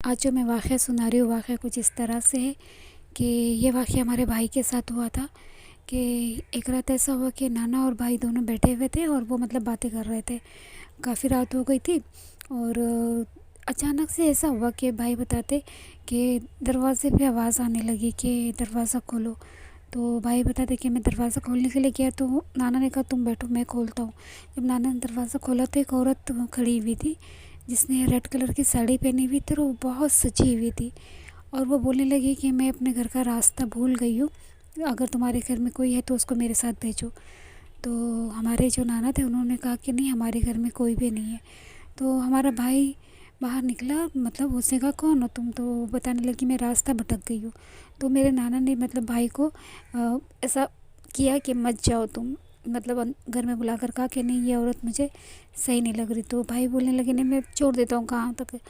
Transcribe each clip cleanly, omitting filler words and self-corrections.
आज जो मैं वाक़या सुना रही हूँ, वाक़या कुछ इस तरह से है कि ये वाक़या हमारे भाई के साथ हुआ था कि एक रात ऐसा हुआ कि नाना और भाई दोनों बैठे हुए थे और वो मतलब बातें कर रहे थे। काफ़ी रात हो गई थी और अचानक से ऐसा हुआ कि भाई बताते कि दरवाज़े पे आवाज़ आने लगी कि दरवाज़ा खोलो। तो भाई बताते कि मैं दरवाज़ा खोलने के लिए गया तो नाना ने कहा तुम बैठो मैं खोलता हूँ। जब नाना ने दरवाज़ा खोला तो एक औरत खड़ी हुई थी जिसने रेड कलर की साड़ी पहनी हुई थी और वो बहुत सजी हुई थी। और वो बोलने लगी कि मैं अपने घर का रास्ता भूल गई हूँ, अगर तुम्हारे घर में कोई है तो उसको मेरे साथ भेजो। तो हमारे जो नाना थे उन्होंने कहा कि नहीं, हमारे घर में कोई भी नहीं है। तो हमारा भाई बाहर निकला, मतलब उसने कहा कौन हो तुम? तो वो बताने लगी मैं रास्ता भटक गई हूँ। तो मेरे नाना ने मतलब भाई को ऐसा किया कि मत जाओ तुम, मतलब घर में बुलाकर कहा कि नहीं ये औरत मुझे सही नहीं लग रही। तो भाई बोलने लगे नहीं मैं छोड़ देता हूँ, कहाँ तक है।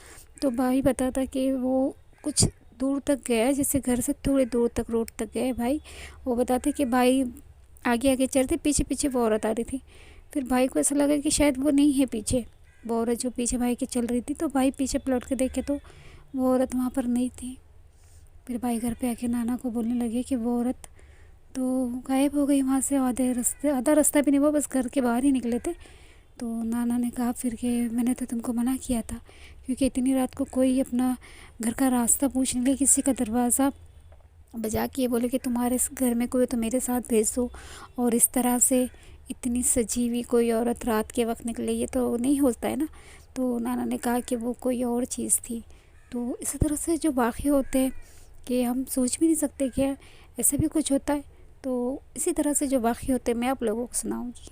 तो भाई बताता कि वो कुछ दूर तक गया, जैसे घर से थोड़ी दूर तक रोड तक गए भाई। वो बताते कि भाई आगे आगे चलते, पीछे पीछे वो औरत आ रही थी। फिर भाई को ऐसा लगा कि शायद वो नहीं है पीछे, वो औरत जो पीछे भाई के चल रही थी। तो भाई पीछे पलट के देखे तो वो औरत वहाँ पर नहीं थी। फिर भाई घर पे आके नाना को बोलने लगे कि वो औरत तो गायब हो गई वहाँ से। आधा रास्ता भी नहीं हुआ, बस घर के बाहर ही निकले थे। तो नाना ने कहा फिर कि मैंने तो तुमको मना किया था, क्योंकि इतनी रात को कोई अपना घर का रास्ता पूछने लगे, किसी का दरवाज़ा बजा के बोले कि तुम्हारे घर में कोई तो मेरे साथ भेज दो, और इस तरह से इतनी सजी हुई कोई औरत रात के वक्त निकले, ये तो नहीं होता है ना। तो नाना ने कहा कि वो कोई और चीज़ थी। तो इसी तरह से जो वाक़ये होते हैं कि हम सोच भी नहीं सकते कि ऐसा भी कुछ होता है। तो इसी तरह से जो वाक़ये होते हैं मैं आप लोगों को सुनाऊंगी।